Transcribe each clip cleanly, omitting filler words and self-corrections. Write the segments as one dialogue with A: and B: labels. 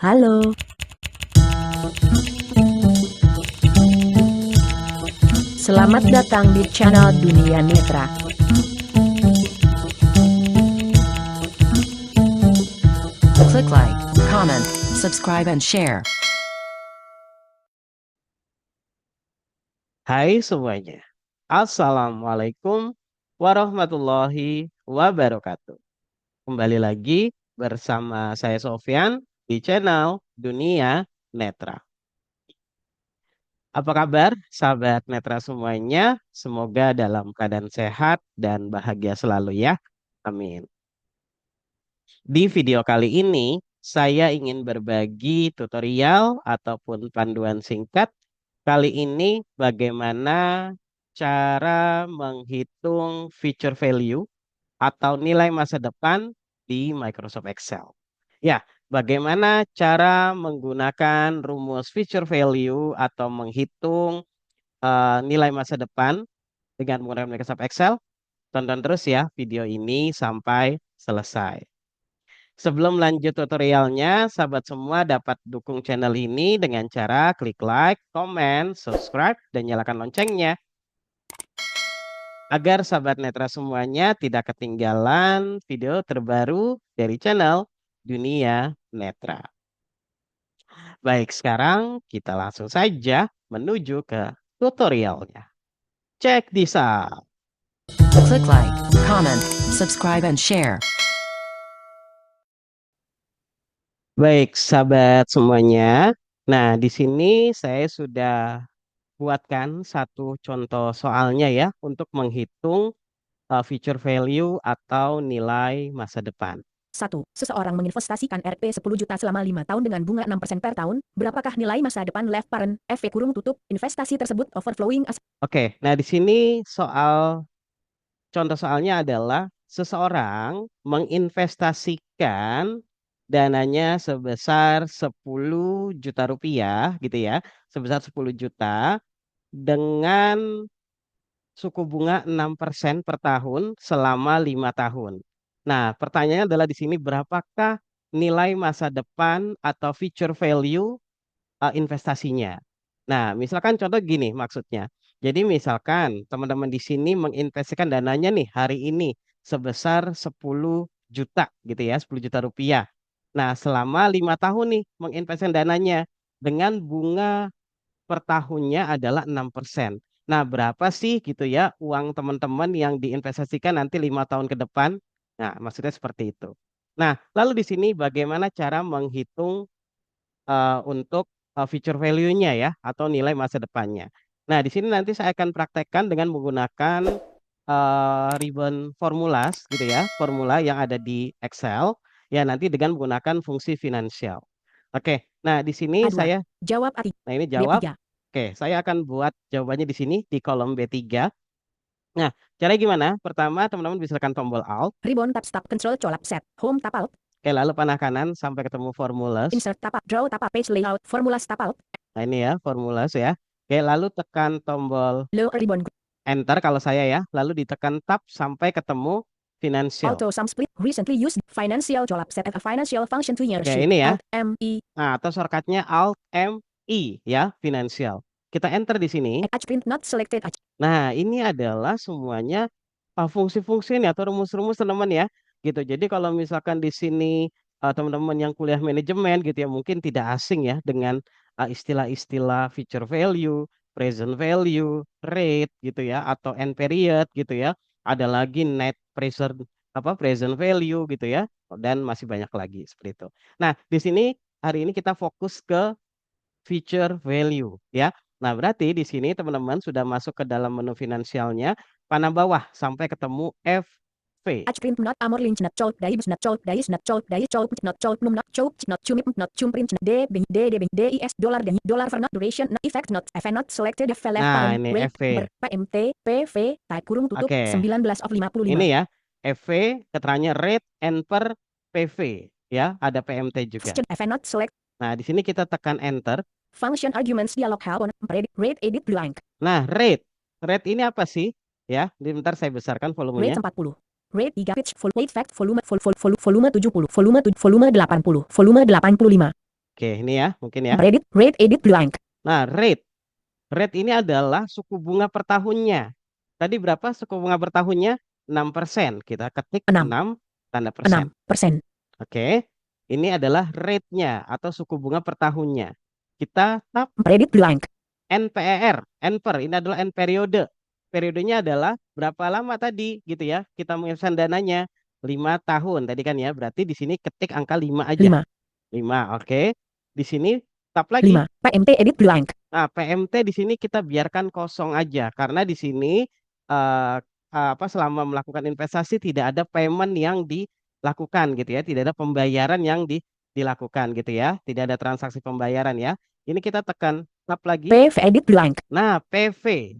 A: Halo, selamat datang di channel Dunia Netra.
B: Click like, comment, subscribe and share.
C: Hai semuanya, Assalamualaikum warahmatullahi wabarakatuh. Kembali lagi bersama saya Sofyan di channel Dunia Netra. Apa kabar sahabat Netra semuanya? Semoga dalam keadaan sehat dan bahagia selalu ya. Amin. Di video kali ini, saya ingin berbagi tutorial ataupun panduan singkat. Kali ini bagaimana cara menghitung future value atau nilai masa depan di Microsoft Excel. Ya, bagaimana cara menggunakan rumus future value atau menghitung nilai masa depan dengan menggunakan Microsoft Excel? Tonton terus ya video ini sampai selesai. Sebelum lanjut tutorialnya, sahabat semua dapat dukung channel ini dengan cara klik like, komen, subscribe, dan nyalakan loncengnya. Agar sahabat Netra semuanya tidak ketinggalan video terbaru dari channel Dunia Netra. Baik, sekarang kita langsung saja menuju ke tutorialnya. Check this out.
B: Click like, comment, subscribe and share.
C: Baik, sahabat semuanya. Nah, di sini saya sudah buatkan satu contoh soalnya ya untuk menghitung future value atau nilai masa depan.
A: 1. Seseorang menginvestasikan Rp 10 juta selama 5 tahun dengan bunga 6% per tahun. Berapakah nilai masa depan left parent FV kurung tutup investasi tersebut overflowing as
C: Oke, nah di sini contoh soalnya adalah seseorang menginvestasikan dananya sebesar 10 juta rupiah gitu ya, sebesar 10 juta dengan suku bunga 6% per tahun selama 5 tahun. Nah, pertanyaannya adalah di sini berapakah nilai masa depan atau future value investasinya. Nah, misalkan contoh gini maksudnya. Jadi misalkan teman-teman di sini menginvestasikan dananya nih hari ini sebesar 10 juta gitu ya, 10 juta rupiah. Nah, selama 5 tahun nih menginvestasikan dananya dengan bunga per tahunnya adalah 6%. Nah, berapa sih gitu ya uang teman-teman yang diinvestasikan nanti 5 tahun ke depan? Nah, maksudnya seperti itu. Nah, lalu di sini bagaimana cara menghitung untuk future value-nya ya atau nilai masa depannya. Nah, di sini nanti saya akan praktekkan dengan menggunakan ribbon formulas gitu ya, formula yang ada di Excel ya nanti dengan menggunakan fungsi finansial. Oke, nah di sini
A: A2.
C: saya,
A: Jawab A3.
C: nah ini jawab.
A: B3.
C: Oke, saya akan buat jawabannya di sini di kolom B3. Nah, caranya gimana? Pertama, teman-teman bisa tekan tombol Alt.
A: Ribbon tab stop control colap set. Home tab alt.
C: Oke, lalu panah kanan sampai ketemu formulas.
A: Insert tab alt. Draw tab alt. Page layout. Formulas tab alt.
C: Nah, ini ya, formulas ya. Oke, lalu tekan tombol
A: Lower ribbon.
C: Enter kalau saya ya, lalu ditekan Tab sampai ketemu financial.
A: Auto sum split. Recently used. Financial colap set. A financial function to your
C: Oke,
A: sheet.
C: ini ya.
A: Alt M E.
C: Nah, atau shortcutnya Alt M I ya, financial. Kita enter di sini.
A: Attach print not selected.
C: Nah, ini adalah semuanya fungsi-fungsi nih atau rumus-rumus teman-teman ya. Gitu. Jadi kalau misalkan di sini teman-teman yang kuliah manajemen gitu ya, mungkin tidak asing ya dengan istilah-istilah future value, present value, rate gitu ya, atau end period gitu ya. Ada lagi net present value gitu ya, dan masih banyak lagi seperti itu. Nah, di sini hari ini kita fokus ke future value ya. Nah, berarti di sini teman-teman sudah masuk ke dalam menu finansialnya, panah bawah sampai ketemu FV.
A: Attach print not amor lynch not chop dice not chop dice not chop dice chop not chop num not chop not chumip not chum print d b d d b d is dollar dan dollar for not duration not effect not f not selected f left
C: Nah,
A: parent
C: ini
A: rate
C: FV.
A: PMT PV type kurung tutup
C: Oke,
A: 19 of
C: ini
A: 55.
C: ya. FV keterangannya rate and per PV ya, ada PMT juga.
A: F not select.
C: Nah, di sini kita tekan enter.
A: Function arguments dialog help on rate edit blank.
C: Nah, rate. Rate ini apa sih? Ya, bentar saya besarkan volumenya.
A: Rate 40. Rate 3 pitch full weight fact volume volume 70 volume 80 volume 80 volume 85.
C: Oke, ini ya, mungkin ya.
A: Edit, rate edit blank.
C: Nah, rate ini adalah suku bunga per tahunnya. Tadi berapa suku bunga per tahunnya? 6%. Kita ketik
A: 6,
C: 6 tanda persen.
A: 6%.
C: Oke. Ini adalah rate-nya atau suku bunga per tahunnya. Kita tap
A: Edit blank.
C: NPR, NPER, ini adalah N periode. Periodenya adalah berapa lama tadi gitu ya. Kita menginvestasikan dananya 5 tahun tadi kan ya. Berarti di sini ketik angka 5 aja.
A: 5,
C: 5, oke. Di sini tap lagi.
A: 5. PMT edit blank.
C: Nah, PMT di sini kita biarkan kosong aja karena di sini eh, selama melakukan investasi tidak ada payment yang dilakukan gitu ya, tidak ada pembayaran yang dilakukan gitu ya, tidak ada transaksi pembayaran ya. Ini kita tekan tab lagi.
A: PV edit blank.
C: Nah, PV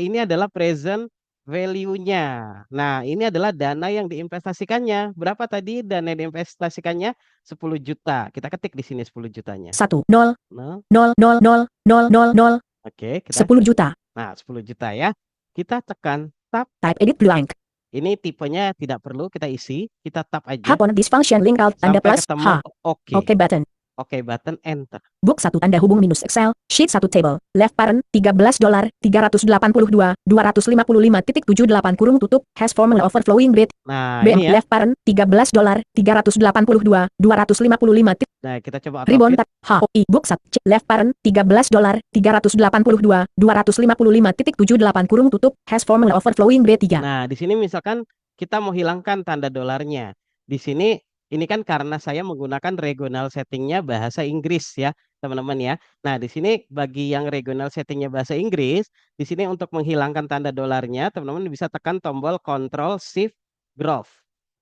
C: ini adalah present value-nya. Nah, ini adalah dana yang diinvestasikannya. Berapa tadi dana yang diinvestasikannya? 10 juta. Kita ketik di sini 10 jutanya.
A: 1, 0,
C: Nah,
A: 0, 0, 0, 0, 0, 0.
C: oke, kita
A: 10 juta.
C: Nah, 10 juta ya. Kita tekan tab.
A: Type edit blank.
C: Ini tipenya tidak perlu kita isi. Kita tap aja
A: Hap on this function link alt tanda
C: sampai
A: plus
C: ketemu
A: H.
C: oke.
A: Oke button.
C: Oke button enter.
A: Book 1 tanda hubung minus Excel, sheet 1 table, left parent, $13, 382, 255.78 kurung tutup, has formula overflowing grade,
C: Nah,
A: BM
C: ini ya.
A: left parent, $13, 382, 255.
C: Nah, kita coba
A: Ribbon
C: autofit.
A: tab, HOI, book 1, left parent, $13, 382, 255.78 kurung tutup, has formula overflowing grade 3.
C: Nah, di sini misalkan kita mau hilangkan tanda dolarnya. Di sini ini kan karena saya menggunakan regional settingnya bahasa Inggris ya, teman-teman ya. Nah, di sini bagi yang regional settingnya bahasa Inggris, di sini untuk menghilangkan tanda dolarnya, teman-teman bisa tekan tombol Ctrl Shift Growth.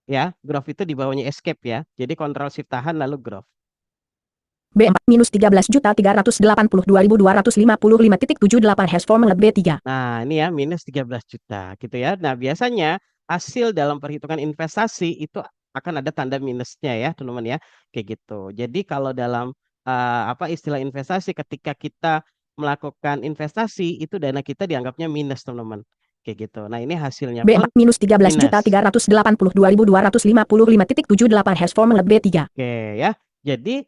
C: Ya, growth itu di bawahnya escape ya. Jadi Ctrl Shift tahan lalu growth.
A: B4 minus 13.382.255.78 has formula B3.
C: Nah, ini ya minus 13 juta gitu ya. Nah, biasanya hasil dalam perhitungan investasi itu akan ada tanda minusnya ya, teman-teman ya. Kayak gitu. Jadi kalau dalam istilah investasi ketika kita melakukan investasi itu dana kita dianggapnya minus, teman-teman. Kayak gitu. Nah, ini hasilnya pun
A: B4 minus
C: minus.
A: 13.382.255.78 has formula B3.
C: Oke ya. Jadi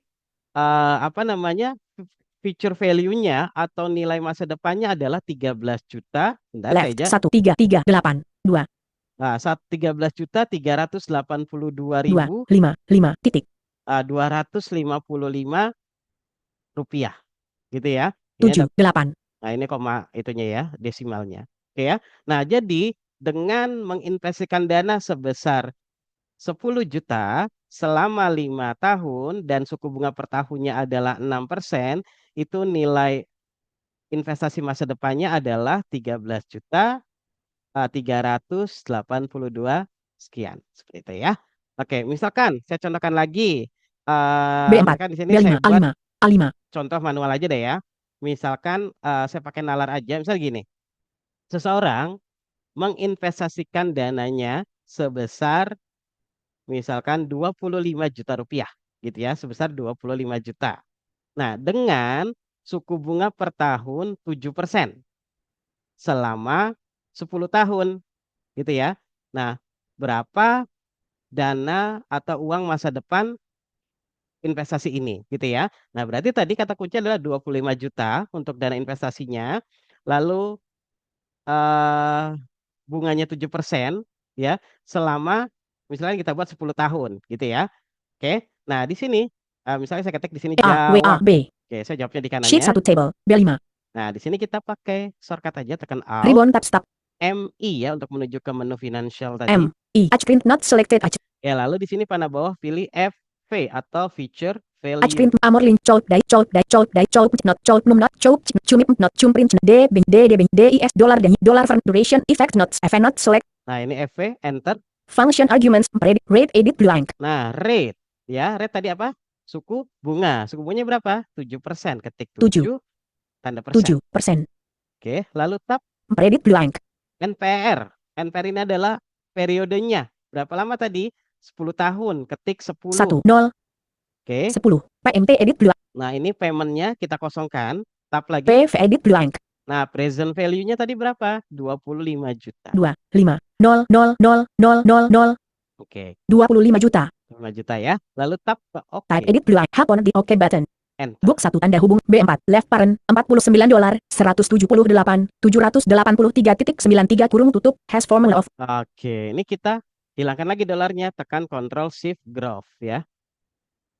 C: future value-nya atau nilai masa depannya adalah 13 juta. Bentar
A: Left
C: saja.
A: 1338 2
C: Nah, 13 juta 382 ribu
A: 255 titik
C: 255 rupiah gitu ya. Ini
A: 7 8.
C: Nah, ini koma itunya ya, desimalnya. Oke ya. Nah, jadi dengan menginvestasikan dana sebesar 10 juta selama 5 tahun dan suku bunga per tahunnya adalah 6%, itu nilai investasi masa depannya adalah 13 juta 382 sekian. Seperti itu ya. Oke, misalkan saya contohkan lagi.
A: B4
C: Misalkan di sini
A: B5
C: saya buat
A: A5 A5
C: contoh manual aja deh ya. Misalkan saya pakai nalar aja. Misal gini. Seseorang menginvestasikan dananya sebesar misalkan 25 juta rupiah gitu ya, sebesar 25 juta. Nah, dengan suku bunga per tahun 7% selama 10 tahun gitu ya. Nah, berapa dana atau uang masa depan investasi ini gitu ya. Nah, berarti tadi kata kunci adalah 25 juta untuk dana investasinya. Lalu eh bunganya 7% ya selama misalnya kita buat 10 tahun gitu ya. Oke. Nah, di sini misalnya saya ketik di sini
A: A W A
C: jawab.
A: B
C: Oke, saya jawabnya di
A: sheet
C: kanannya.
A: 1 table B5
C: Nah, di sini kita pakai shortcut aja tekan Alt
A: ribbon tab stop
C: MI ya untuk menuju ke menu financial tadi.
A: M I H print not selected H
C: Ya, lalu di sini panah bawah pilih FV atau feature
A: H
C: value.
A: print amor link colk dai not colk num not colk cumip not cum print D bing D D bing DIS dollar for duration effect not F not select.
C: Nah, ini FV enter.
A: Function arguments rate edit blank.
C: Nah, rate ya, rate tadi apa? Suku bunga. Suku bunganya berapa? 7%. Ketik
A: 7
C: 7 tanda persen.
A: 7%.
C: Oke, lalu tab
A: Edit blank.
C: NPR. NPR ini adalah periodenya. Berapa lama tadi? 10 tahun. Ketik 10.
A: 1 0
C: Oke.
A: 10 PMT edit blank.
C: Nah, ini paymentnya kita kosongkan. Tab lagi.
A: PV edit blank.
C: Nah, present value-nya tadi berapa? 25 juta.
A: 2 5 0 0 0 0 0 0.
C: Oke,
A: 25 juta.
C: 5 juta ya. Lalu tap ke oke.
A: Type edit blue eye. Hap on the OK button.
C: Enter.
A: Book 1 tanda hubung B4 left parent $49 178 kurung tutup has formula of
C: Oke, ini kita hilangkan lagi dolarnya, tekan Ctrl Shift Growth ya.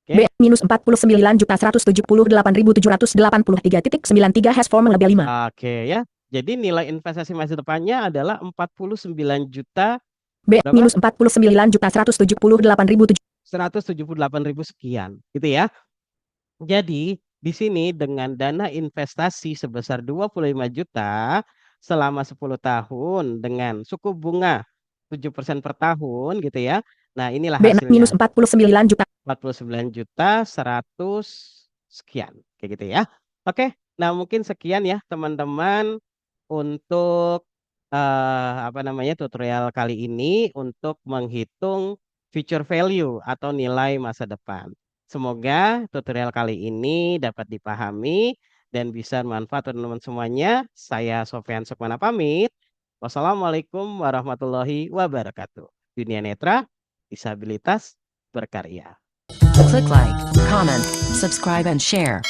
C: Oke.
A: B minus 49.178.783.93 has formula B5.
C: Oke ya. Jadi nilai investasi masa depannya adalah 49 juta
A: B
C: berapa?
A: minus 49.178.700
C: 178.000 sekian, gitu ya. Jadi di sini dengan dana investasi sebesar 25 juta selama 10 tahun dengan suku bunga 7% per tahun gitu ya. Nah, inilah
A: B minus
C: hasilnya.
A: 49 juta
C: 49 juta 100 sekian kayak gitu ya. Oke, nah mungkin sekian ya teman-teman untuk tutorial kali ini untuk menghitung future value atau nilai masa depan. Semoga tutorial kali ini dapat dipahami dan bisa bermanfaat untuk teman-teman semuanya. Saya Sofyan Sukmana pamit. Wassalamualaikum warahmatullahi wabarakatuh. Dunia Netra, disabilitas berkarya.
B: Click like, comment, subscribe and share.